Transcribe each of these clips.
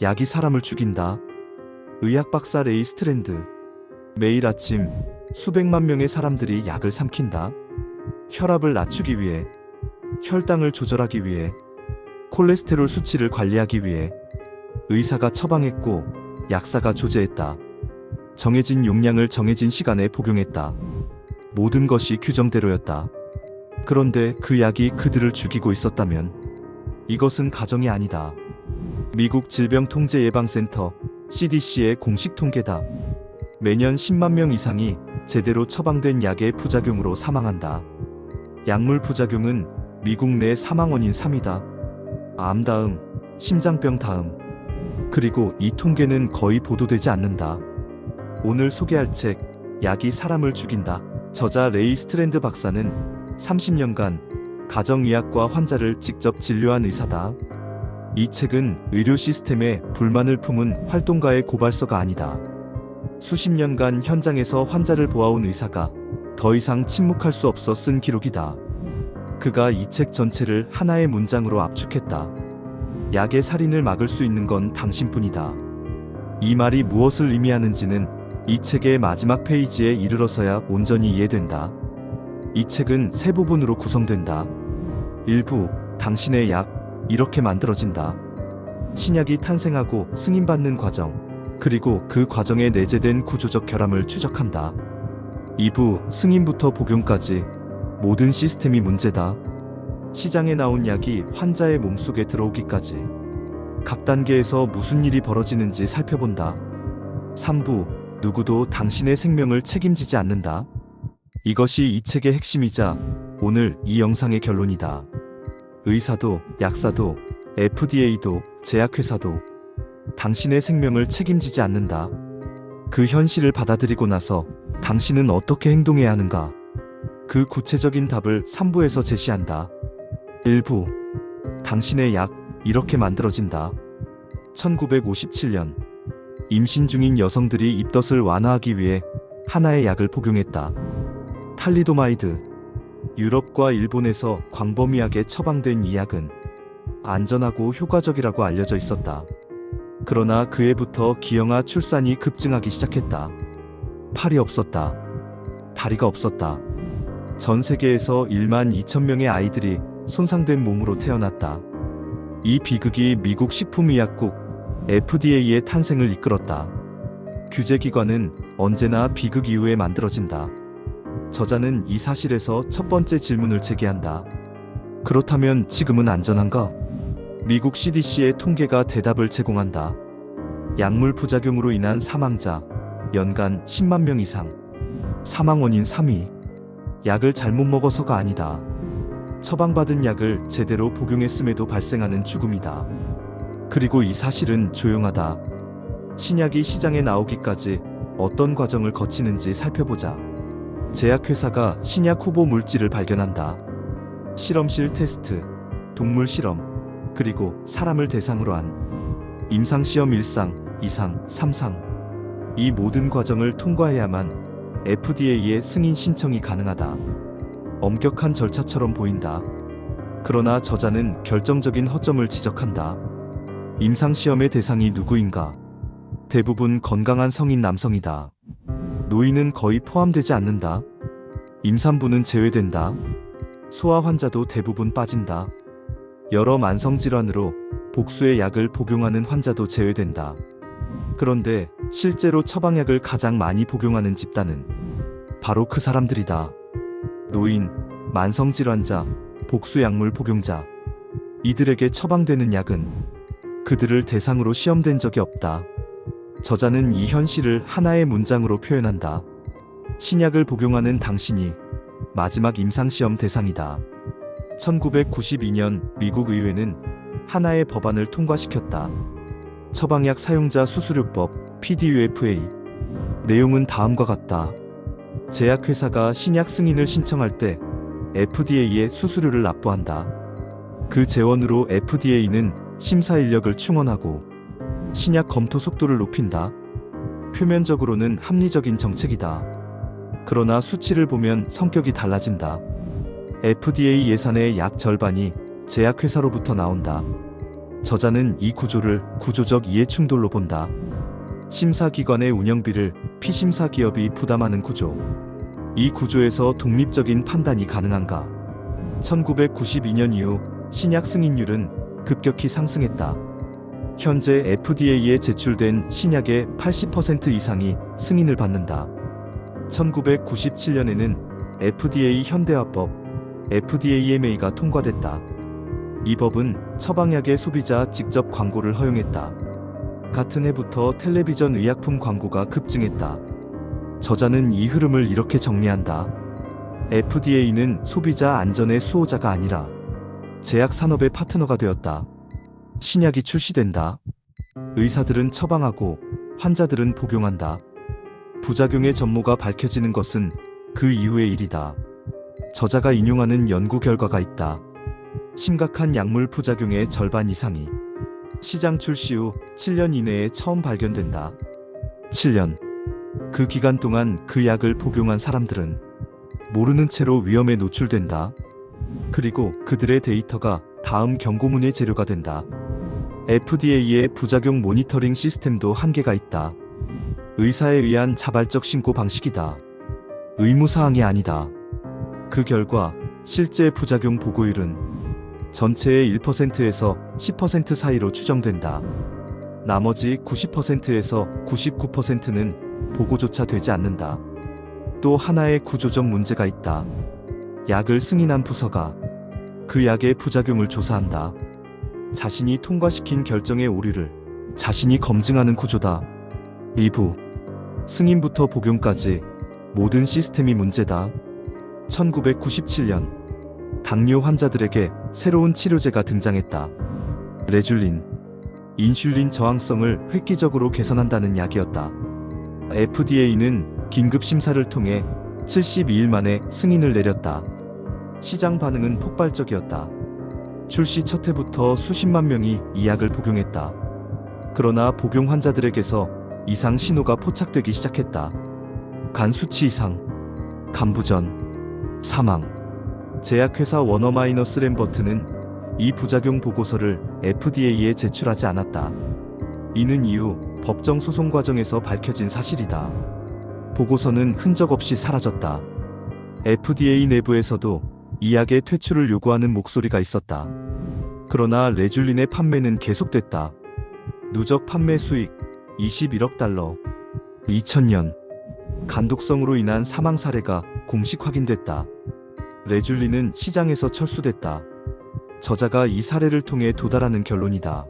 약이 사람을 죽인다. 의학 박사 레이 스트랜드. 매일 아침 수백만 명의 사람들이 약을 삼킨다. 혈압을 낮추기 위해, 혈당을 조절하기 위해, 콜레스테롤 수치를 관리하기 위해. 의사가 처방했고 약사가 조제했다. 정해진 용량을 정해진 시간에 복용했다. 모든 것이 규정대로였다. 그런데 그 약이 그들을 죽이고 있었다면 이것은 가정이 아니다. 미국 질병통제예방센터 CDC의 공식 통계다. 매년 10만 명 이상이 제대로 처방된 약의 부작용으로 사망한다. 약물 부작용은 미국 내 사망 원인 3위다. 암 다음, 심장병 다음. 그리고 이 통계는 거의 보도되지 않는다. 오늘 소개할 책, 약이 사람을 죽인다. 저자 레이 스트랜드 박사는 30년간 가정의학과 환자를 직접 진료한 의사다. 이 책은 의료 시스템에 불만을 품은 활동가의 고발서가 아니다. 수십 년간 현장에서 환자를 보아온 의사가 더 이상 침묵할 수 없어 쓴 기록이다. 그가 이 책 전체를 하나의 문장으로 압축했다. 약의 살인을 막을 수 있는 건 당신뿐이다. 이 말이 무엇을 의미하는지는 이 책의 마지막 페이지에 이르러서야 온전히 이해된다. 이 책은 세 부분으로 구성된다. 1부, 당신의 약, 이렇게 만들어진다. 신약이 탄생하고 승인받는 과정, 그리고 그 과정에 내재된 구조적 결함을 추적한다. 2부, 승인부터 복용까지 모든 시스템이 문제다. 시장에 나온 약이 환자의 몸속에 들어오기까지 각 단계에서 무슨 일이 벌어지는지 살펴본다. 3부, 누구도 당신의 생명을 책임지지 않는다. 이것이 이 책의 핵심이자 오늘 이 영상의 결론이다. 의사도, 약사도, FDA도, 제약회사도 당신의 생명을 책임지지 않는다. 그 현실을 받아들이고 나서 당신은 어떻게 행동해야 하는가? 그 구체적인 답을 3부에서 제시한다. 1부, 당신의 약, 이렇게 만들어진다. 1957년, 임신 중인 여성들이 입덧을 완화하기 위해 하나의 약을 복용했다. 탈리도마이드. 유럽과 일본에서 광범위하게 처방된 이 약은 안전하고 효과적이라고 알려져 있었다. 그러나 그 해부터 기형아 출산이 급증하기 시작했다. 팔이 없었다. 다리가 없었다. 전 세계에서 1만 2천 명의 아이들이 손상된 몸으로 태어났다. 이 비극이 미국 식품의약국 FDA의 탄생을 이끌었다. 규제기관은 언제나 비극 이후에 만들어진다. 저자는 이 사실에서 첫 번째 질문을 제기한다. 그렇다면 지금은 안전한가? 미국 CDC의 통계가 대답을 제공한다. 약물 부작용으로 인한 사망자 연간 10만 명 이상. 사망 원인 3위. 약을 잘못 먹어서가 아니다. 처방받은 약을 제대로 복용했음에도 발생하는 죽음이다. 그리고 이 사실은 조용하다. 신약이 시장에 나오기까지 어떤 과정을 거치는지 살펴보자. 제약회사가 신약 후보 물질을 발견한다. 실험실 테스트, 동물 실험, 그리고 사람을 대상으로 한 임상시험 1상, 2상, 3상. 이 모든 과정을 통과해야만 FDA의 승인 신청이 가능하다. 엄격한 절차처럼 보인다. 그러나 저자는 결정적인 허점을 지적한다. 임상시험의 대상이 누구인가? 대부분 건강한 성인 남성이다. 노인은 거의 포함되지 않는다. 임산부는 제외된다. 소아 환자도 대부분 빠진다. 여러 만성질환으로 복수의 약을 복용하는 환자도 제외된다. 그런데 실제로 처방약을 가장 많이 복용하는 집단은 바로 그 사람들이다. 노인, 만성질환자, 복수약물 복용자. 이들에게 처방되는 약은 그들을 대상으로 시험된 적이 없다. 저자는 이 현실을 하나의 문장으로 표현한다. 신약을 복용하는 당신이 마지막 임상시험 대상이다. 1992년 미국 의회는 하나의 법안을 통과시켰다. 처방약 사용자 수수료법 PDUFA. 내용은 다음과 같다. 제약회사가 신약 승인을 신청할 때 FDA에 수수료를 납부한다. 그 재원으로 FDA는 심사 인력을 충원하고 신약 검토 속도를 높인다. 표면적으로는 합리적인 정책이다. 그러나 수치를 보면 성격이 달라진다. FDA 예산의 약 절반이 제약회사로부터 나온다. 저자는 이 구조를 구조적 이해충돌로 본다. 심사기관의 운영비를 피심사 기업이 부담하는 구조. 이 구조에서 독립적인 판단이 가능한가? 1992년 이후 신약 승인율은 급격히 상승했다. 현재 FDA에 제출된 신약의 80% 이상이 승인을 받는다. 1997년에는 FDA 현대화법 FDAMA가 통과됐다. 이 법은 처방약의 소비자 직접 광고를 허용했다. 같은 해부터 텔레비전 의약품 광고가 급증했다. 저자는 이 흐름을 이렇게 정리한다. FDA는 소비자 안전의 수호자가 아니라 제약 산업의 파트너가 되었다. 신약이 출시된다. 의사들은 처방하고 환자들은 복용한다. 부작용의 전모가 밝혀지는 것은 그 이후의 일이다. 저자가 인용하는 연구 결과가 있다. 심각한 약물 부작용의 절반 이상이 시장 출시 후 7년 이내에 처음 발견된다. 7년. 그 기간 동안 그 약을 복용한 사람들은 모르는 채로 위험에 노출된다. 그리고 그들의 데이터가 다음 경고문의 재료가 된다. FDA의 부작용 모니터링 시스템도 한계가 있다. 의사에 의한 자발적 신고 방식이다. 의무사항이 아니다. 그 결과 실제 부작용 보고율은 전체의 1%에서 10% 사이로 추정된다. 나머지 90%에서 99%는 보고조차 되지 않는다. 또 하나의 구조적 문제가 있다. 약을 승인한 부서가 그 약의 부작용을 조사한다. 자신이 통과시킨 결정의 오류를 자신이 검증하는 구조다. 2부. 승인부터 복용까지 모든 시스템이 문제다. 1997년 당뇨 환자들에게 새로운 치료제가 등장했다. 레줄린. 인슐린 저항성을 획기적으로 개선한다는 약이었다. FDA는 긴급 심사를 통해 72일 만에 승인을 내렸다. 시장 반응은 폭발적이었다. 출시 첫 해부터 수십만 명이 이 약을 복용했다. 그러나 복용 환자들에게서 이상 신호가 포착되기 시작했다. 간 수치 이상, 간부전, 사망. 제약회사 워너마이너스 램버트는 이 부작용 보고서를 FDA에 제출하지 않았다. 이는 이후 법정 소송 과정에서 밝혀진 사실이다. 보고서는 흔적 없이 사라졌다. FDA 내부에서도 이 약의 퇴출을 요구하는 목소리가 있었다. 그러나 레줄린의 판매는 계속됐다. 누적 판매 수익 21억 달러. 2000년 간독성으로 인한 사망 사례가 공식 확인됐다. 레줄린은 시장에서 철수됐다. 저자가 이 사례를 통해 도달하는 결론이다.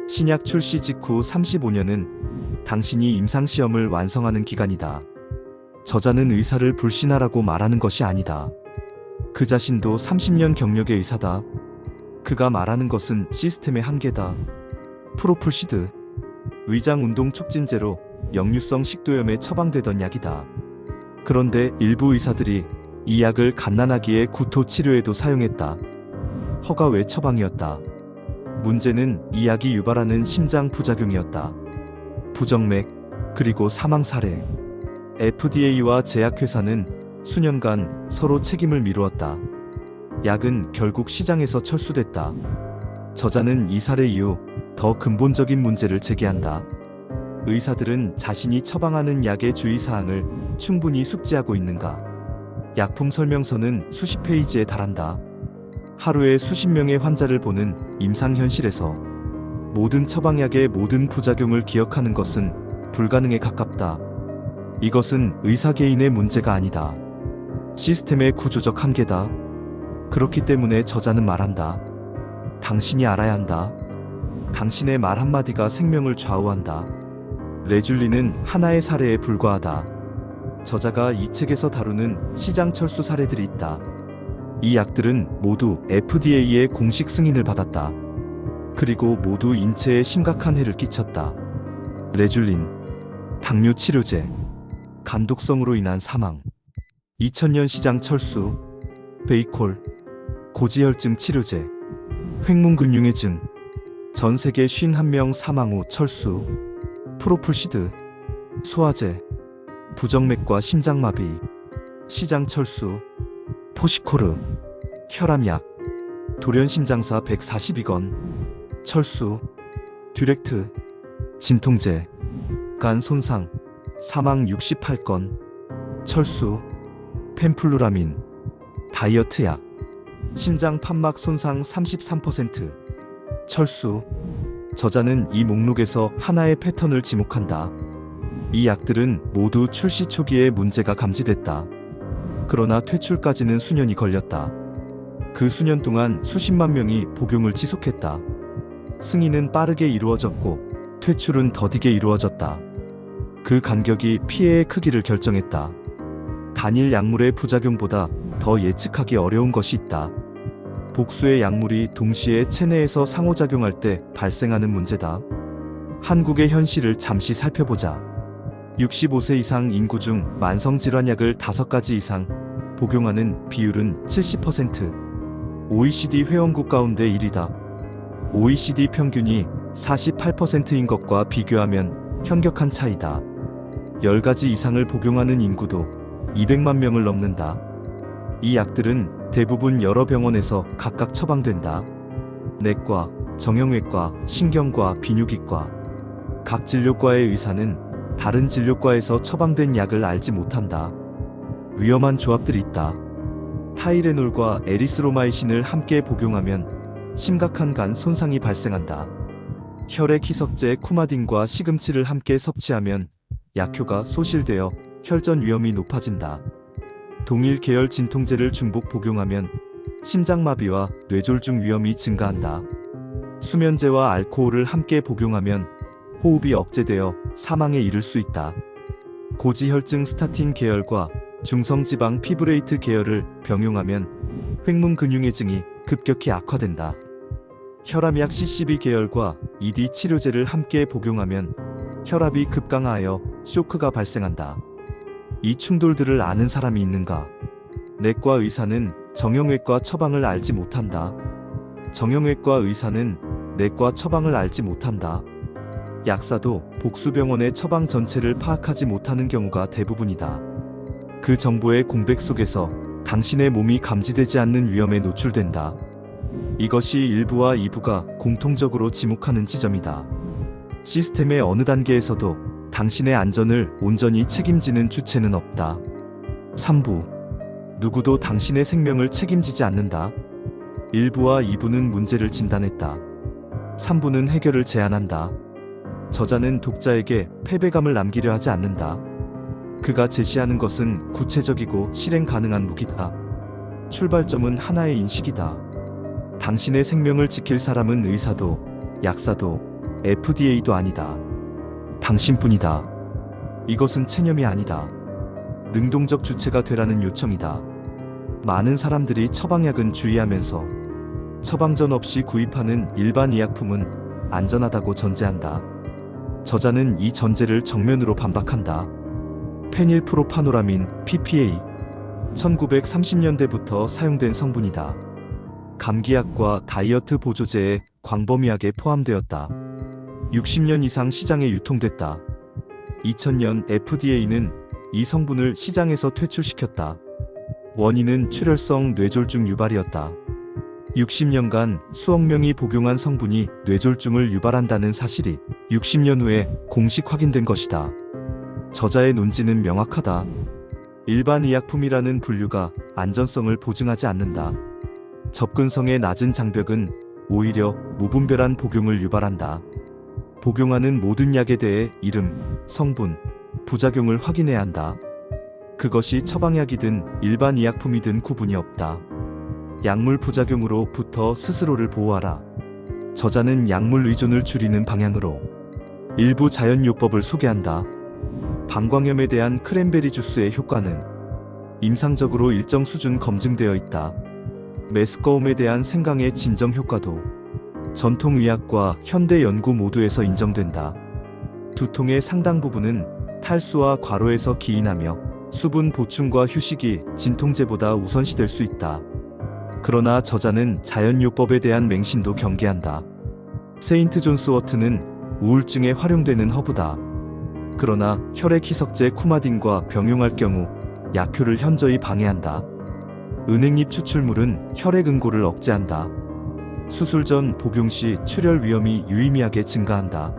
신약 출시 직후 35년은 당신이 임상시험을 완성하는 기간이다. 저자는 의사를 불신하라고 말하는 것이 아니다. 그 자신도 30년 경력의 의사다. 그가 말하는 것은 시스템의 한계다. 프로풀시드. 위장 운동 촉진제로 역류성 식도염에 처방되던 약이다. 그런데 일부 의사들이 이 약을 갓난아기의 구토 치료에도 사용했다. 허가 외 처방이었다. 문제는 이 약이 유발하는 심장 부작용이었다. 부정맥, 그리고 사망 사례. FDA와 제약회사는 수년간 서로 책임을 미루었다. 약은 결국 시장에서 철수됐다. 저자는 이 사례 이후 더 근본적인 문제를 제기한다. 의사들은 자신이 처방하는 약의 주의사항을 충분히 숙지하고 있는가? 약품 설명서는 수십 페이지에 달한다. 하루에 수십 명의 환자를 보는 임상 현실에서 모든 처방약의 모든 부작용을 기억하는 것은 불가능에 가깝다. 이것은 의사 개인의 문제가 아니다. 시스템의 구조적 한계다. 그렇기 때문에 저자는 말한다. 당신이 알아야 한다. 당신의 말 한마디가 생명을 좌우한다. 레줄린은 하나의 사례에 불과하다. 저자가 이 책에서 다루는 시장 철수 사례들이 있다. 이 약들은 모두 FDA의 공식 승인을 받았다. 그리고 모두 인체에 심각한 해를 끼쳤다. 레줄린. 당뇨 치료제. 간독성으로 인한 사망. 2000년 시장 철수. 베이콜. 고지혈증 치료제. 횡문근융해증. 전 세계 51명 사망 후 철수. 프로풀시드. 소화제. 부정맥과 심장마비. 시장 철수. 포시코르. 혈압약. 돌연심장사 142건. 철수, 듀렉트, 진통제, 간 손상, 사망 68건, 철수, 펜플루라민, 다이어트 약, 심장 판막 손상 33%, 철수. 저자는 이 목록에서 하나의 패턴을 지목한다. 이 약들은 모두 출시 초기에 문제가 감지됐다. 그러나 퇴출까지는 수년이 걸렸다. 그 수년 동안 수십만 명이 복용을 지속했다. 승인은 빠르게 이루어졌고 퇴출은 더디게 이루어졌다. 그 간격이 피해의 크기를 결정했다. 단일 약물의 부작용보다 더 예측하기 어려운 것이 있다. 복수의 약물이 동시에 체내에서 상호작용할 때 발생하는 문제다. 한국의 현실을 잠시 살펴보자. 65세 이상 인구 중 만성질환약을 5가지 이상 복용하는 비율은 70%. OECD 회원국 가운데 1위다. OECD 평균이 48%인 것과 비교하면 현격한 차이다. 10가지 이상을 복용하는 인구도 200만 명을 넘는다. 이 약들은 대부분 여러 병원에서 각각 처방된다. 내과, 정형외과, 신경과, 비뇨기과. 각 진료과의 의사는 다른 진료과에서 처방된 약을 알지 못한다. 위험한 조합들이 있다. 타이레놀과 에리스로마이신을 함께 복용하면 심각한 간 손상이 발생한다. 혈액 희석제 쿠마딘과 시금치를 함께 섭취하면 약효가 소실되어 혈전 위험이 높아진다. 동일 계열 진통제를 중복 복용하면 심장마비와 뇌졸중 위험이 증가한다. 수면제와 알코올을 함께 복용하면 호흡이 억제되어 사망에 이를 수 있다. 고지혈증 스타틴 계열과 중성지방 피브레이트 계열을 병용하면 횡문근육해증이 급격히 악화된다. 혈압약 CCB 계열과 ED 치료제를 함께 복용하면 혈압이 급강하여 쇼크가 발생한다. 이 충돌들을 아는 사람이 있는가? 내과 의사는 정형외과 처방을 알지 못한다. 정형외과 의사는 내과 처방을 알지 못한다. 약사도 복수병원의 처방 전체를 파악하지 못하는 경우가 대부분이다. 그 정보의 공백 속에서 당신의 몸이 감지되지 않는 위험에 노출된다. 이것이 1부와 2부가 공통적으로 지목하는 지점이다. 시스템의 어느 단계에서도 당신의 안전을 온전히 책임지는 주체는 없다. 3부. 누구도 당신의 생명을 책임지지 않는다. 1부와 2부는 문제를 진단했다. 3부는 해결을 제안한다. 저자는 독자에게 패배감을 남기려 하지 않는다. 그가 제시하는 것은 구체적이고 실행 가능한 무기다. 출발점은 하나의 인식이다. 당신의 생명을 지킬 사람은 의사도, 약사도, FDA도 아니다. 당신뿐이다. 이것은 체념이 아니다. 능동적 주체가 되라는 요청이다. 많은 사람들이 처방약은 주의하면서 처방전 없이 구입하는 일반 의약품은 안전하다고 전제한다. 저자는 이 전제를 정면으로 반박한다. 페닐프로파노라민 PPA 1930년대부터 사용된 성분이다. 감기약과 다이어트 보조제에 광범위하게 포함되었다. 60년 이상 시장에 유통됐다. 2000년 FDA는 이 성분을 시장에서 퇴출시켰다. 원인은 출혈성 뇌졸중 유발이었다. 60년간 수억 명이 복용한 성분이 뇌졸중을 유발한다는 사실이 60년 후에 공식 확인된 것이다. 저자의 논지는 명확하다. 일반 의약품이라는 분류가 안전성을 보증하지 않는다. 접근성의 낮은 장벽은 오히려 무분별한 복용을 유발한다. 복용하는 모든 약에 대해 이름, 성분, 부작용을 확인해야 한다. 그것이 처방약이든 일반 의약품이든 구분이 없다. 약물 부작용으로부터 스스로를 보호하라. 저자는 약물 의존을 줄이는 방향으로 일부 자연요법을 소개한다. 방광염에 대한 크랜베리 주스의 효과는 임상적으로 일정 수준 검증되어 있다. 메스꺼움에 대한 생강의 진정 효과도 전통의학과 현대연구 모두에서 인정된다. 두통의 상당 부분은 탈수와 과로에서 기인하며 수분 보충과 휴식이 진통제보다 우선시될 수 있다. 그러나 저자는 자연요법에 대한 맹신도 경계한다. 세인트 존스 워트는 우울증에 활용되는 허브다. 그러나 혈액 희석제 쿠마딘과 병용할 경우 약효를 현저히 방해한다. 은행잎 추출물은 혈액 응고를 억제한다. 수술 전 복용 시 출혈 위험이 유의미하게 증가한다.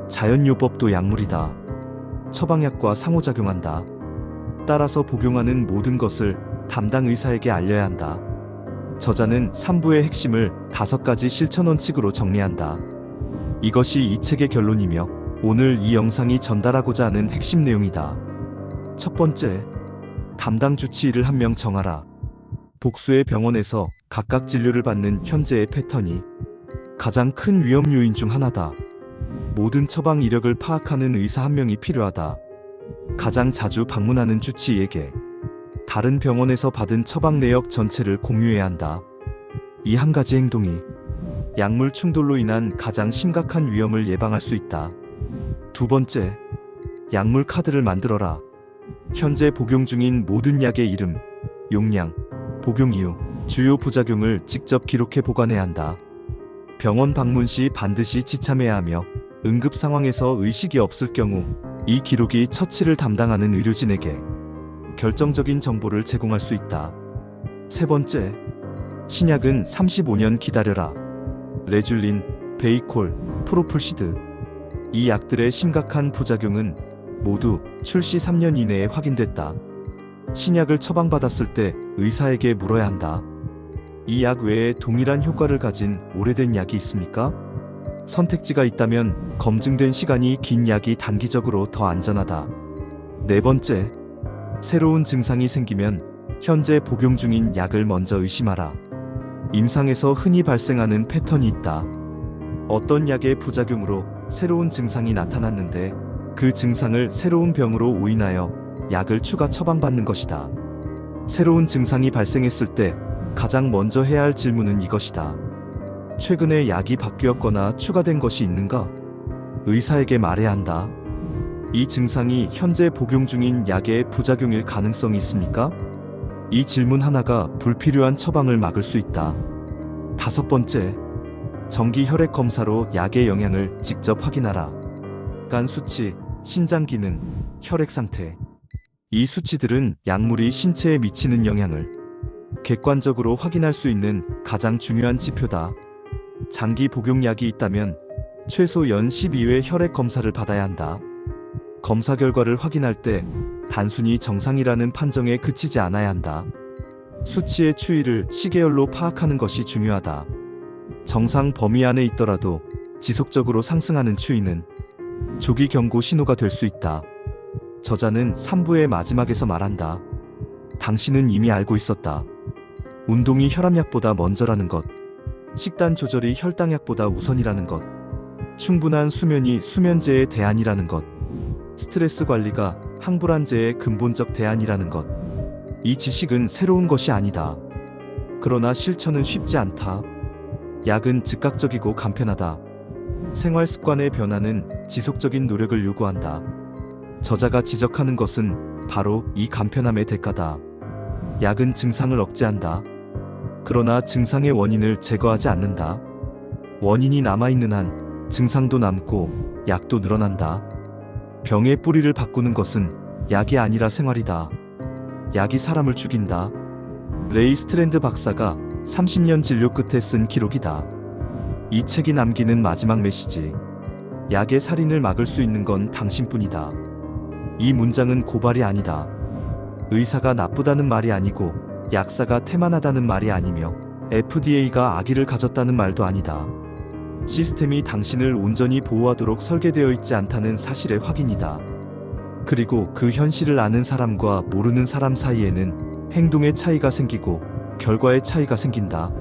자연요법도 약물이다. 처방약과 상호작용한다. 따라서 복용하는 모든 것을 담당 의사에게 알려야 한다. 저자는 3부의 핵심을 5가지 실천 원칙으로 정리한다. 이것이 이 책의 결론이며 오늘 이 영상이 전달하고자 하는 핵심 내용이다. 첫 번째, 담당 주치의를 한 명 정하라. 복수의 병원에서 각각 진료를 받는 현재의 패턴이 가장 큰 위험 요인 중 하나다. 모든 처방 이력을 파악하는 의사 한 명이 필요하다. 가장 자주 방문하는 주치의에게 다른 병원에서 받은 처방 내역 전체를 공유해야 한다. 이 한 가지 행동이 약물 충돌로 인한 가장 심각한 위험을 예방할 수 있다. 두 번째, 약물 카드를 만들어라. 현재 복용 중인 모든 약의 이름, 용량, 복용 이유, 주요 부작용을 직접 기록해 보관해야 한다. 병원 방문 시 반드시 지참해야 하며 응급 상황에서 의식이 없을 경우 이 기록이 처치를 담당하는 의료진에게 결정적인 정보를 제공할 수 있다. 세 번째, 신약은 35년 기다려라. 레줄린, 베이콜, 프로폴시드. 이 약들의 심각한 부작용은 모두 출시 3년 이내에 확인됐다. 신약을 처방받았을 때 의사에게 물어야 한다. 이 약 외에 동일한 효과를 가진 오래된 약이 있습니까? 선택지가 있다면 검증된 시간이 긴 약이 단기적으로 더 안전하다. 네 번째, 새로운 증상이 생기면 현재 복용 중인 약을 먼저 의심하라. 임상에서 흔히 발생하는 패턴이 있다. 어떤 약의 부작용으로 새로운 증상이 나타났는데 그 증상을 새로운 병으로 오인하여 약을 추가 처방받는 것이다. 새로운 증상이 발생했을 때 가장 먼저 해야 할 질문은 이것이다. 최근에 약이 바뀌었거나 추가된 것이 있는가? 의사에게 말해야 한다. 이 증상이 현재 복용 중인 약의 부작용일 가능성이 있습니까? 이 질문 하나가 불필요한 처방을 막을 수 있다. 다섯 번째, 정기 혈액 검사로 약의 영향을 직접 확인하라. 간 수치, 신장 기능, 혈액 상태. 이 수치들은 약물이 신체에 미치는 영향을 객관적으로 확인할 수 있는 가장 중요한 지표다. 장기 복용약이 있다면 최소 연 12회 혈액 검사를 받아야 한다. 검사 결과를 확인할 때 단순히 정상이라는 판정에 그치지 않아야 한다. 수치의 추이를 시계열로 파악하는 것이 중요하다. 정상 범위 안에 있더라도 지속적으로 상승하는 추이는 조기 경고 신호가 될 수 있다. 저자는 3부의 마지막에서 말한다. 당신은 이미 알고 있었다. 운동이 혈압약보다 먼저라는 것. 식단 조절이 혈당약보다 우선이라는 것. 충분한 수면이 수면제의 대안이라는 것. 스트레스 관리가 항불안제의 근본적 대안이라는 것. 이 지식은 새로운 것이 아니다. 그러나 실천은 쉽지 않다. 약은 즉각적이고 간편하다. 생활 습관의 변화는 지속적인 노력을 요구한다. 저자가 지적하는 것은 바로 이 간편함의 대가다. 약은 증상을 억제한다. 그러나 증상의 원인을 제거하지 않는다. 원인이 남아있는 한 증상도 남고 약도 늘어난다. 병의 뿌리를 바꾸는 것은 약이 아니라 생활이다. 약이 사람을 죽인다. 레이 스트랜드 박사가 30년 진료 끝에 쓴 기록이다. 이 책이 남기는 마지막 메시지. 약의 살인을 막을 수 있는 건 당신뿐이다. 이 문장은 고발이 아니다. 의사가 나쁘다는 말이 아니고 약사가 태만하다는 말이 아니며 FDA가 악의를 가졌다는 말도 아니다. 시스템이 당신을 온전히 보호하도록 설계되어 있지 않다는 사실의 확인이다. 그리고 그 현실을 아는 사람과 모르는 사람 사이에는 행동의 차이가 생기고 결과의 차이가 생긴다.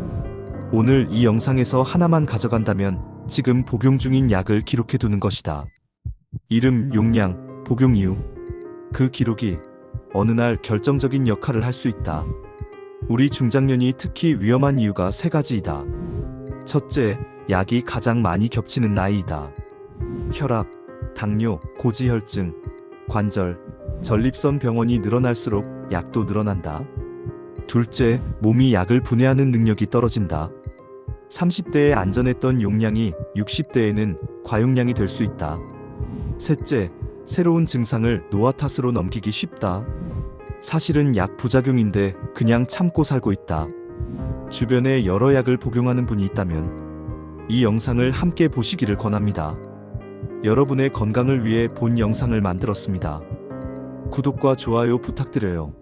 오늘 이 영상에서 하나만 가져간다면 지금 복용 중인 약을 기록해두는 것이다. 이름, 용량, 복용 이유. 그 기록이 어느 날 결정적인 역할을 할 수 있다. 우리 중장년이 특히 위험한 이유가 3가지이다. 첫째, 약이 가장 많이 겹치는 나이이다. 혈압, 당뇨, 고지혈증, 관절, 전립선 병원이 늘어날수록 약도 늘어난다. 둘째, 몸이 약을 분해하는 능력이 떨어진다. 30대에 안전했던 용량이 60대에는 과용량이 될 수 있다. 셋째, 새로운 증상을 노화 탓으로 넘기기 쉽다. 사실은 약 부작용인데 그냥 참고 살고 있다. 주변에 여러 약을 복용하는 분이 있다면 이 영상을 함께 보시기를 권합니다. 여러분의 건강을 위해 본 영상을 만들었습니다. 구독과 좋아요 부탁드려요.